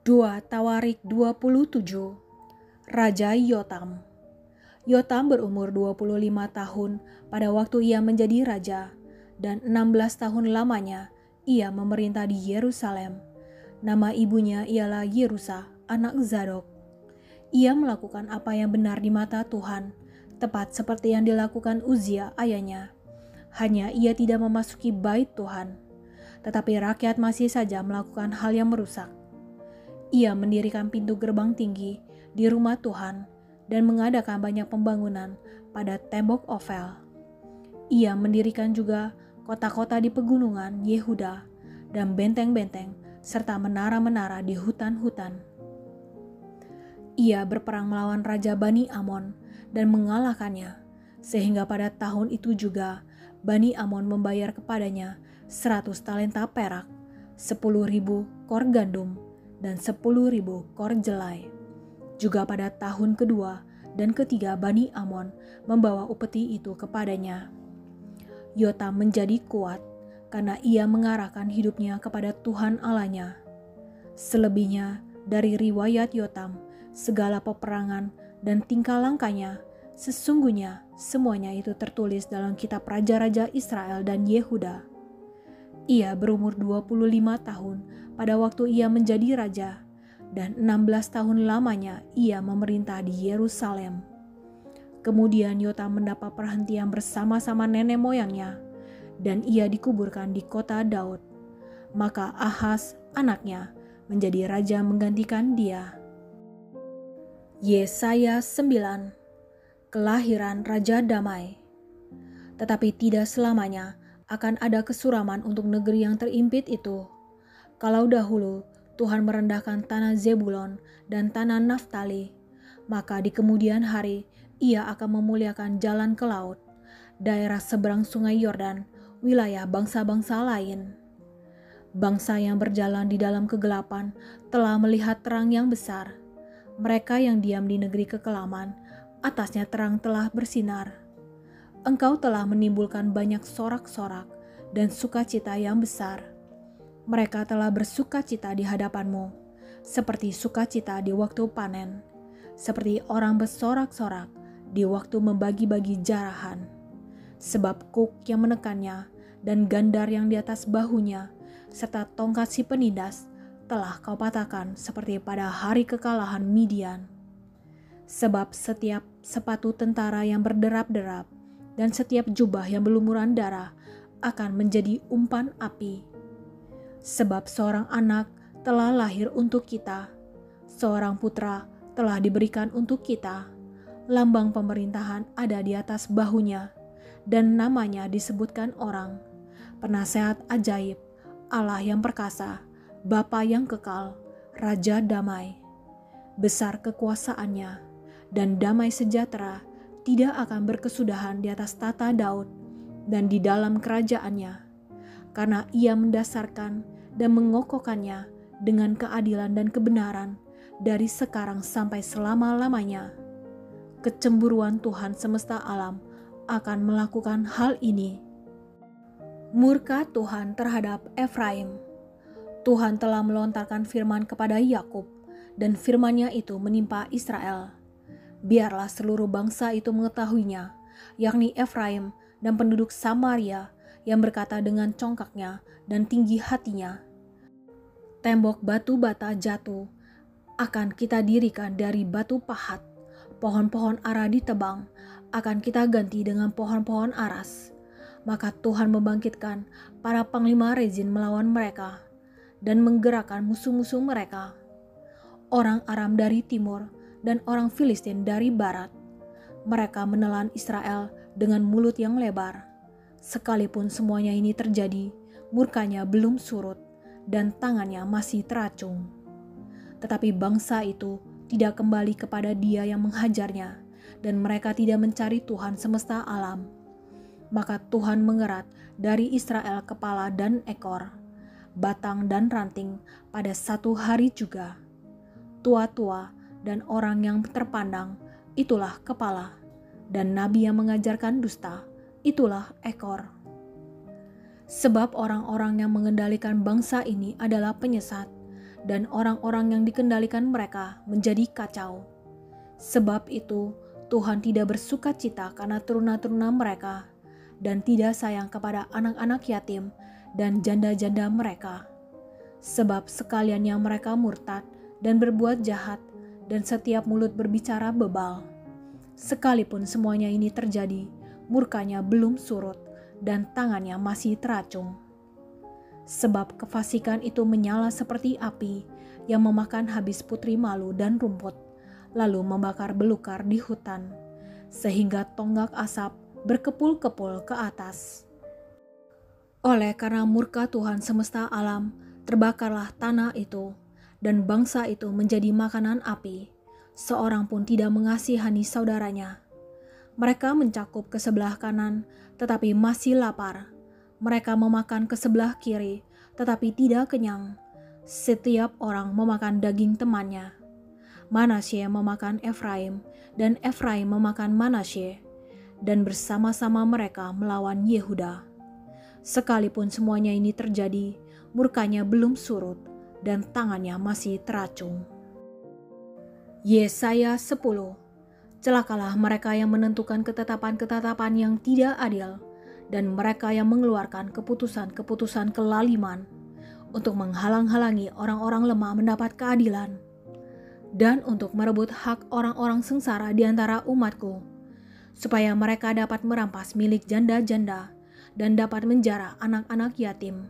2 Tawarik 27. Raja Yotam. Yotam berumur 25 tahun pada waktu ia menjadi raja, dan 16 tahun lamanya ia memerintah di Yerusalem. Nama ibunya ialah Yerusa, anak Zadok. Ia melakukan apa yang benar di mata Tuhan, tepat seperti yang dilakukan Uzia ayahnya. Hanya ia tidak memasuki bait Tuhan, tetapi rakyat masih saja melakukan hal yang merusak. Ia mendirikan pintu gerbang tinggi di rumah Tuhan dan mengadakan banyak pembangunan pada tembok Ofel. Ia mendirikan juga kota-kota di pegunungan Yehuda dan benteng-benteng serta menara-menara di hutan-hutan. Ia berperang melawan Raja Bani Amon dan mengalahkannya, sehingga pada tahun itu juga Bani Amon membayar kepadanya 100 talenta perak, 10.000 kor gandum, dan 10.000 kor jelai. Juga pada tahun kedua dan ketiga Bani Amon membawa upeti itu kepadanya. Yotam menjadi kuat karena ia mengarahkan hidupnya kepada Tuhan Allahnya. Selebihnya dari riwayat Yotam, segala peperangan dan tingkah langkahnya, sesungguhnya semuanya itu tertulis dalam kitab Raja-Raja Israel dan Yehuda. Ia berumur 25 tahun pada waktu ia menjadi raja, dan 16 tahun lamanya ia memerintah di Yerusalem. Kemudian Yotam mendapat perhentian bersama-sama nenek moyangnya, dan ia dikuburkan di kota Daud. Maka Ahaz, anaknya, menjadi raja menggantikan dia. Yesaya 9. Kelahiran Raja Damai. Tetapi tidak selamanya akan ada kesuraman untuk negeri yang terimpit itu. Kalau dahulu Tuhan merendahkan tanah Zebulon dan tanah Naftali, maka di kemudian hari ia akan memuliakan jalan ke laut, daerah seberang sungai Yordan, wilayah bangsa-bangsa lain. Bangsa yang berjalan di dalam kegelapan telah melihat terang yang besar. Mereka yang diam di negeri kekelaman, atasnya terang telah bersinar. Engkau telah menimbulkan banyak sorak-sorak dan sukacita yang besar. Mereka telah bersukacita di hadapanmu, seperti sukacita di waktu panen, seperti orang bersorak-sorak di waktu membagi-bagi jarahan. Sebab kuk yang menekannya dan gandar yang di atas bahunya, serta tongkat si penindas, telah kau patahkan seperti pada hari kekalahan Midian. Sebab setiap sepatu tentara yang berderap-derap dan setiap jubah yang berlumuran darah akan menjadi umpan api. Sebab seorang anak telah lahir untuk kita, seorang putra telah diberikan untuk kita, lambang pemerintahan ada di atas bahunya, dan namanya disebutkan orang, Penasehat ajaib, Allah yang perkasa, Bapa yang kekal, Raja damai. Besar kekuasaannya, dan damai sejahtera tidak akan berkesudahan di atas tata Daud dan di dalam kerajaannya, karena ia mendasarkan dan mengokohkannya dengan keadilan dan kebenaran dari sekarang sampai selama-lamanya. Kecemburuan Tuhan semesta alam akan melakukan hal ini. Murka Tuhan terhadap Efraim. Tuhan telah melontarkan firman kepada Yakub, dan firman-Nya itu menimpa Israel. Biarlah seluruh bangsa itu mengetahuinya, yakni Efraim dan penduduk Samaria yang berkata dengan congkaknya dan tinggi hatinya, tembok batu bata jatuh, akan kita dirikan dari batu pahat, pohon-pohon ara ditebang, akan kita ganti dengan pohon-pohon aras. Maka Tuhan membangkitkan para panglima Rezin melawan mereka, dan menggerakkan musuh-musuh mereka, orang Aram dari timur, dan orang Filistin dari barat. Mereka menelan Israel dengan mulut yang lebar. Sekalipun semuanya ini terjadi, murkanya belum surut dan tangannya masih teracung. Tetapi bangsa itu tidak kembali kepada Dia yang menghajarnya, dan mereka tidak mencari Tuhan semesta alam. Maka Tuhan mengerat dari Israel kepala dan ekor, batang dan ranting pada satu hari juga. Tua-tua dan orang yang terpandang, itulah kepala, dan nabi yang mengajarkan dusta, itulah ekor. Sebab orang-orang yang mengendalikan bangsa ini adalah penyesat, dan orang-orang yang dikendalikan mereka menjadi kacau. Sebab itu Tuhan tidak bersuka cita karena teruna-teruna mereka, dan tidak sayang kepada anak-anak yatim dan janda-janda mereka. Sebab sekaliannya mereka murtad dan berbuat jahat, dan setiap mulut berbicara bebal. Sekalipun semuanya ini terjadi, murkanya belum surut, dan tangannya masih teracung. Sebab kefasikan itu menyala seperti api yang memakan habis putri malu dan rumput, lalu membakar belukar di hutan, sehingga tonggak asap berkepul-kepul ke atas. Oleh karena murka Tuhan semesta alam, terbakarlah tanah itu, dan bangsa itu menjadi makanan api. Seorang pun tidak mengasihani saudaranya. Mereka mencakup ke sebelah kanan, tetapi masih lapar. Mereka memakan ke sebelah kiri, tetapi tidak kenyang. Setiap orang memakan daging temannya. Manasye memakan Efraim, dan Efraim memakan Manasye, dan bersama-sama mereka melawan Yehuda. Sekalipun semuanya ini terjadi, murkanya belum surut, dan tangannya masih teracung. Yesaya 10. Celakalah mereka yang menentukan ketetapan-ketetapan yang tidak adil, dan mereka yang mengeluarkan keputusan-keputusan kelaliman untuk menghalang-halangi orang-orang lemah mendapat keadilan, dan untuk merebut hak orang-orang sengsara di antara umatku, supaya mereka dapat merampas milik janda-janda dan dapat menjara anak-anak yatim.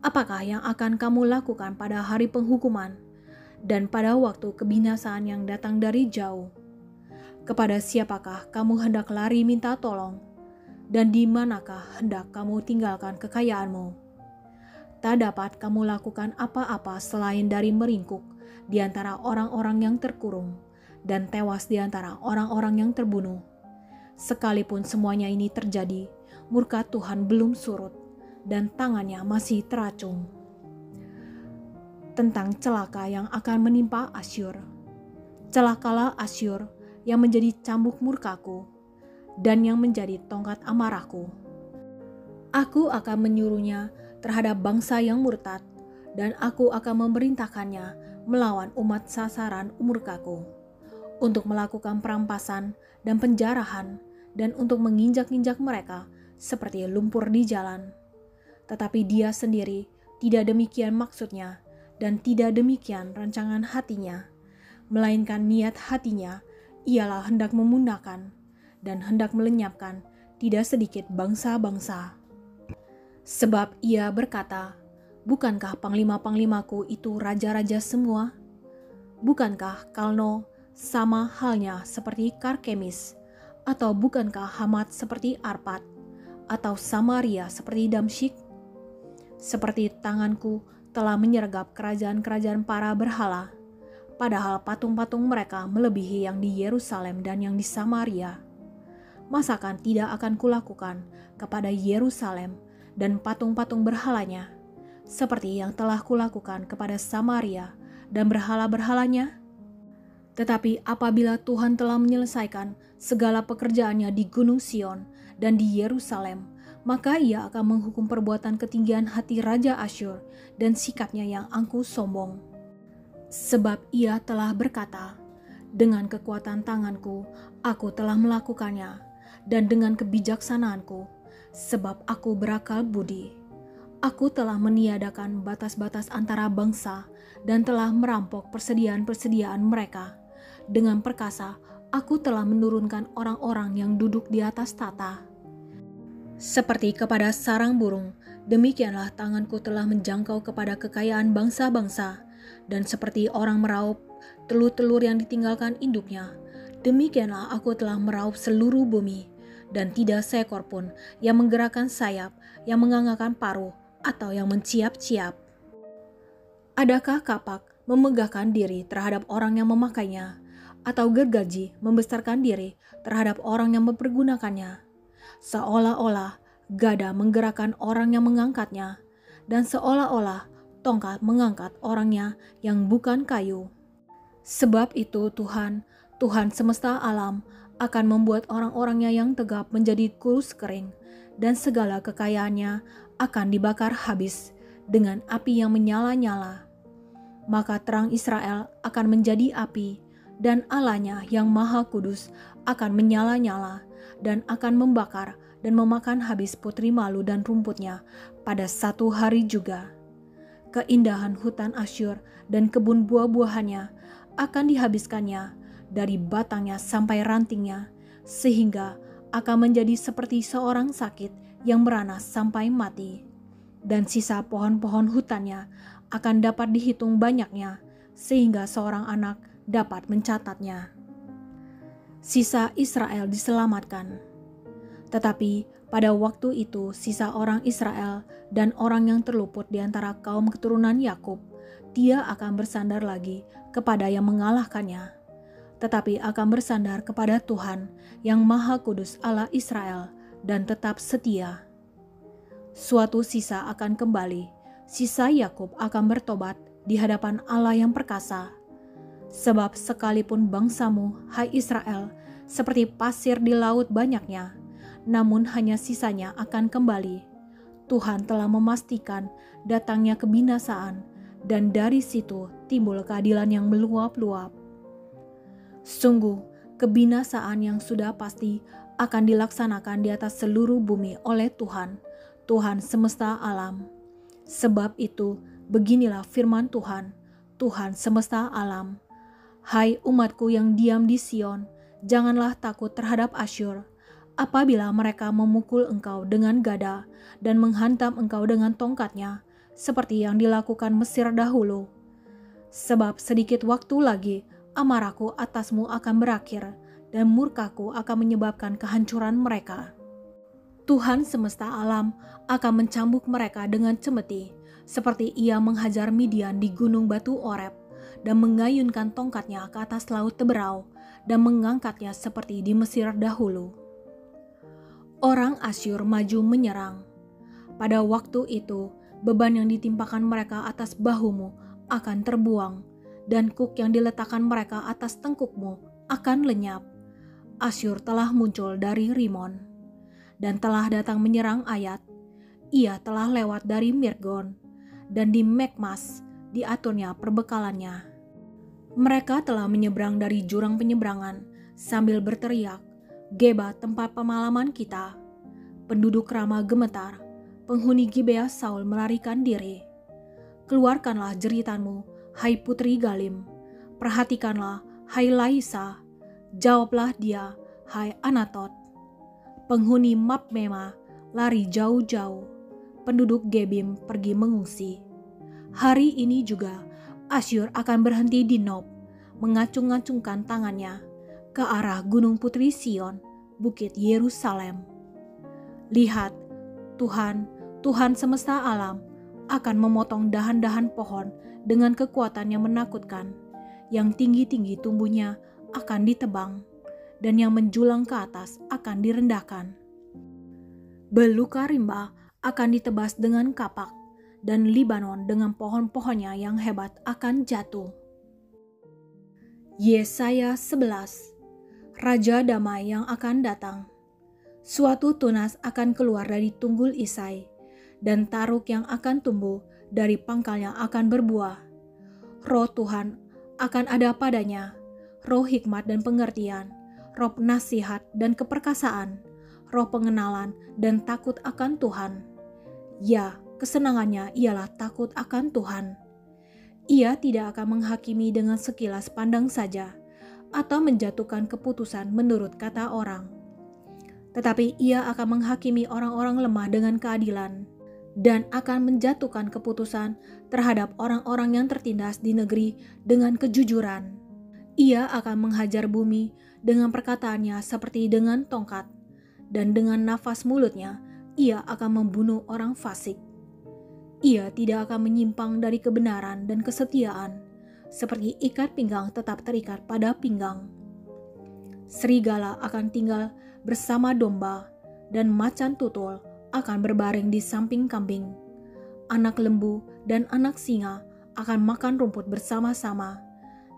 Apakah yang akan kamu lakukan pada hari penghukuman dan pada waktu kebinasaan yang datang dari jauh? Kepada siapakah kamu hendak lari minta tolong, dan di manakah hendak kamu tinggalkan kekayaanmu? Tak dapat kamu lakukan apa-apa selain dari meringkuk di antara orang-orang yang terkurung dan tewas di antara orang-orang yang terbunuh. Sekalipun semuanya ini terjadi, murka Tuhan belum surut, dan tangannya masih teracung. Tentang celaka yang akan menimpa Asyur. Celakalah Asyur yang menjadi cambuk murkaku, dan yang menjadi tongkat amarahku. Aku akan menyuruhnya terhadap bangsa yang murtad, dan aku akan memerintahkannya melawan umat sasaran murkaku, untuk melakukan perampasan dan penjarahan, dan untuk menginjak-injak mereka seperti lumpur di jalan. Tetapi dia sendiri tidak demikian maksudnya, dan tidak demikian rancangan hatinya, melainkan niat hatinya ialah hendak memunahkan dan hendak melenyapkan tidak sedikit bangsa-bangsa. Sebab ia berkata, bukankah panglima-panglimaku itu raja-raja semua? Bukankah Kalno sama halnya seperti Karkemis? Atau bukankah Hamat seperti Arpad? Atau Samaria seperti Damsyik? Seperti tanganku telah menyergap kerajaan-kerajaan para berhala, padahal patung-patung mereka melebihi yang di Yerusalem dan yang di Samaria. Masakan tidak akan kulakukan kepada Yerusalem dan patung-patung berhalanya, seperti yang telah kulakukan kepada Samaria dan berhala-berhalanya? Tetapi apabila Tuhan telah menyelesaikan segala pekerjaannya di Gunung Sion dan di Yerusalem, maka ia akan menghukum perbuatan ketinggian hati Raja Asyur dan sikapnya yang angkuh sombong. Sebab ia telah berkata, dengan kekuatan tanganku aku telah melakukannya, dan dengan kebijaksanaanku, sebab aku berakal budi. Aku telah meniadakan batas-batas antara bangsa, dan telah merampok persediaan-persediaan mereka. Dengan perkasa aku telah menurunkan orang-orang yang duduk di atas tata. Seperti kepada sarang burung, demikianlah tanganku telah menjangkau kepada kekayaan bangsa-bangsa, dan seperti orang meraup telur-telur yang ditinggalkan induknya, demikianlah aku telah meraup seluruh bumi, dan tidak seekor pun yang menggerakkan sayap, yang menganggarkan paruh, atau yang menciap-ciap. Adakah kapak memegahkan diri terhadap orang yang memakainya, atau gergaji membesarkan diri terhadap orang yang mempergunakannya? Seolah-olah gada menggerakkan orang yang mengangkatnya, dan seolah-olah tongkat mengangkat orangnya yang bukan kayu. Sebab itu Tuhan semesta alam akan membuat orang-orangnya yang tegap menjadi kurus kering, dan segala kekayaannya akan dibakar habis dengan api yang menyala-nyala. Maka terang Israel akan menjadi api, dan Allahnya yang Maha Kudus akan menyala-nyala dan akan membakar dan memakan habis putri malu dan rumputnya pada satu hari juga. Keindahan hutan Asyur dan kebun buah-buahannya akan dihabiskannya dari batangnya sampai rantingnya, sehingga akan menjadi seperti seorang sakit yang beranas sampai mati. Dan sisa pohon-pohon hutannya akan dapat dihitung banyaknya, sehingga seorang anak dapat mencatatnya. Sisa Israel diselamatkan. Tetapi pada waktu itu sisa orang Israel dan orang yang terluput di antara kaum keturunan Yakub, dia akan bersandar lagi kepada yang mengalahkannya, tetapi akan bersandar kepada Tuhan yang Maha Kudus Allah Israel dan tetap setia. Suatu sisa akan kembali, sisa Yakub akan bertobat di hadapan Allah yang perkasa. Sebab sekalipun bangsamu, hai Israel, seperti pasir di laut banyaknya, namun hanya sisanya akan kembali. Tuhan telah memastikan datangnya kebinasaan, dan dari situ timbul keadilan yang meluap-luap. Sungguh, kebinasaan yang sudah pasti akan dilaksanakan di atas seluruh bumi oleh Tuhan, Tuhan semesta alam. Sebab itu, beginilah firman Tuhan, Tuhan semesta alam. Hai umatku yang diam di Sion, janganlah takut terhadap Asyur. Apabila mereka memukul engkau dengan gada dan menghantam engkau dengan tongkatnya, seperti yang dilakukan Mesir dahulu. Sebab sedikit waktu lagi amarahku atasmu akan berakhir, dan murkaku akan menyebabkan kehancuran mereka. Tuhan semesta alam akan mencambuk mereka dengan cemeti, seperti ia menghajar Midian di gunung batu Oreb, dan mengayunkan tongkatnya ke atas laut Teberau, dan mengangkatnya seperti di Mesir dahulu. Orang Asyur maju menyerang. Pada waktu itu, beban yang ditimpakan mereka atas bahumu akan terbuang, dan kuk yang diletakkan mereka atas tengkukmu akan lenyap. Asyur telah muncul dari Rimon, dan telah datang menyerang Ayat. Ia telah lewat dari Mirgon, dan di Mekmas diaturnya perbekalannya. Mereka telah menyeberang dari jurang penyeberangan sambil berteriak, Geba tempat pemalaman kita. Penduduk Rama gemetar, penghuni Gibea Saul melarikan diri. Keluarkanlah jeritanmu, hai putri Galim. Perhatikanlah, hai Laisa. Jawablah dia, hai Anatot. Penghuni Mapmema lari jauh-jauh. Penduduk Gebim pergi mengungsi. Hari ini juga Asyur akan berhenti di Nob, mengacung-ngacungkan tangannya ke arah gunung putri Sion, bukit Yerusalem. Lihat, Tuhan semesta alam akan memotong dahan-dahan pohon dengan kekuatan yang menakutkan. Yang tinggi-tinggi tumbuhnya akan ditebang, dan yang menjulang ke atas akan direndahkan. Beluka rimba akan ditebas dengan kapak, dan Libanon dengan pohon-pohonnya yang hebat akan jatuh. Yesaya 11. Raja damai yang akan datang. Suatu tunas akan keluar dari tunggul Isai, dan taruk yang akan tumbuh dari pangkalnya akan berbuah. Roh Tuhan akan ada padanya, roh hikmat dan pengertian, roh nasihat dan keperkasaan, roh pengenalan dan takut akan Tuhan. Ya, kesenangannya ialah takut akan Tuhan. Ia tidak akan menghakimi dengan sekilas pandang saja, atau menjatuhkan keputusan menurut kata orang. Tetapi ia akan menghakimi orang-orang lemah dengan keadilan, dan akan menjatuhkan keputusan terhadap orang-orang yang tertindas di negeri dengan kejujuran. Ia akan menghajar bumi dengan perkataannya seperti dengan tongkat, dan dengan nafas mulutnya ia akan membunuh orang fasik. Ia tidak akan menyimpang dari kebenaran dan kesetiaan, seperti ikat pinggang tetap terikat pada pinggang. Serigala akan tinggal bersama domba, dan macan tutul akan berbaring di samping kambing. Anak lembu dan anak singa akan makan rumput bersama-sama,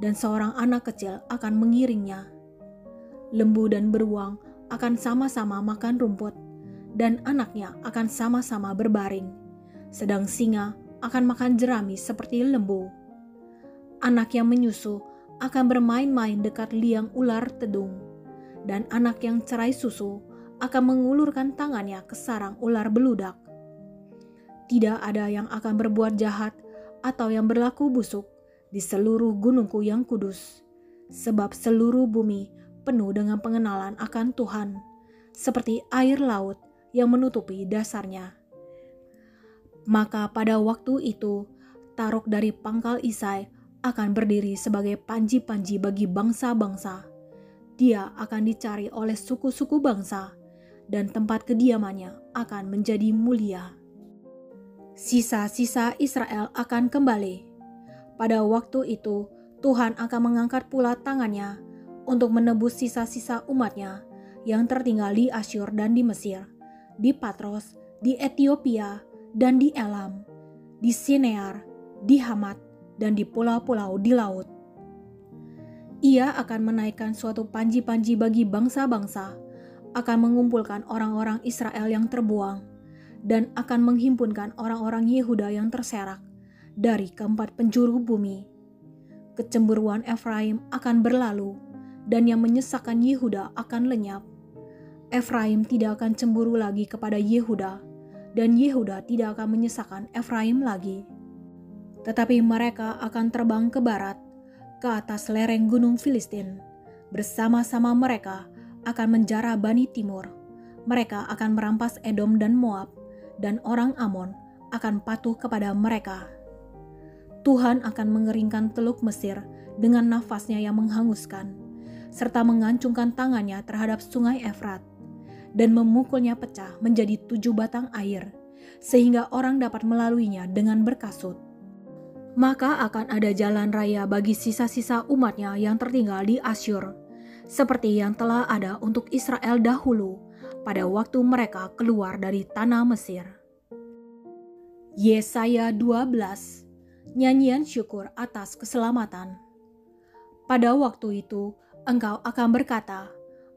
dan seorang anak kecil akan mengiringnya. Lembu dan beruang akan sama-sama makan rumput, dan anaknya akan sama-sama berbaring, sedang singa akan makan jerami seperti lembu. Anak yang menyusu akan bermain-main dekat liang ular tedung, dan anak yang cerai susu akan mengulurkan tangannya ke sarang ular beludak. Tidak ada yang akan berbuat jahat atau yang berlaku busuk di seluruh gunungku yang kudus, sebab seluruh bumi penuh dengan pengenalan akan Tuhan, seperti air laut yang menutupi dasarnya. Maka pada waktu itu, Taruk dari pangkal Isai akan berdiri sebagai panji-panji bagi bangsa-bangsa. Dia akan dicari oleh suku-suku bangsa, dan tempat kediamannya akan menjadi mulia. Sisa-sisa Israel akan kembali. Pada waktu itu, Tuhan akan mengangkat pula tangannya untuk menebus sisa-sisa umatnya yang tertinggal di Asyur dan di Mesir, di Patros, di Etiopia, dan di Elam, di Sinear, di Hamat, dan di pulau-pulau di laut. Ia akan menaikkan suatu panji-panji bagi bangsa-bangsa, akan mengumpulkan orang-orang Israel yang terbuang, dan akan menghimpunkan orang-orang Yehuda yang terserak dari keempat penjuru bumi. Kecemburuan Efraim akan berlalu, dan yang menyesakkan Yehuda akan lenyap. Efraim tidak akan cemburu lagi kepada Yehuda, dan Yehuda tidak akan menyesakkan Efraim lagi. Tetapi mereka akan terbang ke barat, ke atas lereng gunung Filistin. Bersama-sama mereka akan menjara Bani Timur. Mereka akan merampas Edom dan Moab, dan orang Amon akan patuh kepada mereka. Tuhan akan mengeringkan Teluk Mesir dengan nafasnya yang menghanguskan, serta mengancungkan tangannya terhadap sungai Efrat, dan memukulnya pecah menjadi 7 batang air, sehingga orang dapat melaluinya dengan berkasut. Maka akan ada jalan raya bagi sisa-sisa umatnya yang tertinggal di Asyur, seperti yang telah ada untuk Israel dahulu pada waktu mereka keluar dari tanah Mesir. Yesaya 12, nyanyian syukur atas keselamatan. Pada waktu itu, engkau akan berkata,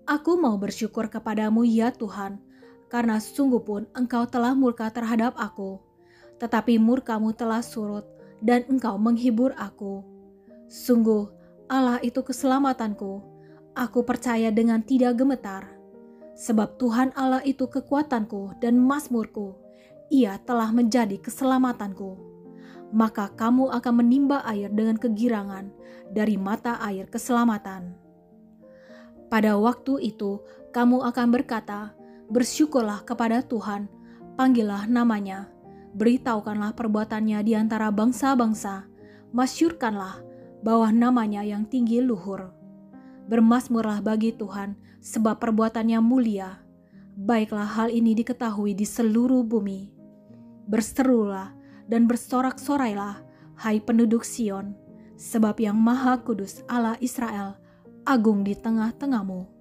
"Aku mau bersyukur kepadamu ya Tuhan, karena sungguh pun engkau telah murka terhadap aku, tetapi murkamu telah surut, dan engkau menghibur aku. Sungguh, Allah itu keselamatanku. Aku percaya dengan tidak gemetar. Sebab Tuhan Allah itu kekuatanku dan mazmurku. Ia telah menjadi keselamatanku. Maka kamu akan menimba air dengan kegirangan dari mata air keselamatan. Pada waktu itu, kamu akan berkata, bersyukurlah kepada Tuhan, panggillah namanya, beritahukanlah perbuatannya di antara bangsa-bangsa, masyurkanlah bahwa namanya yang tinggi luhur. Bermazmurlah bagi Tuhan, sebab perbuatannya mulia. Baiklah hal ini diketahui di seluruh bumi. Berserulah dan bersorak-sorailah, hai penduduk Sion, sebab yang Maha Kudus Allah Israel agung di tengah-tengahmu.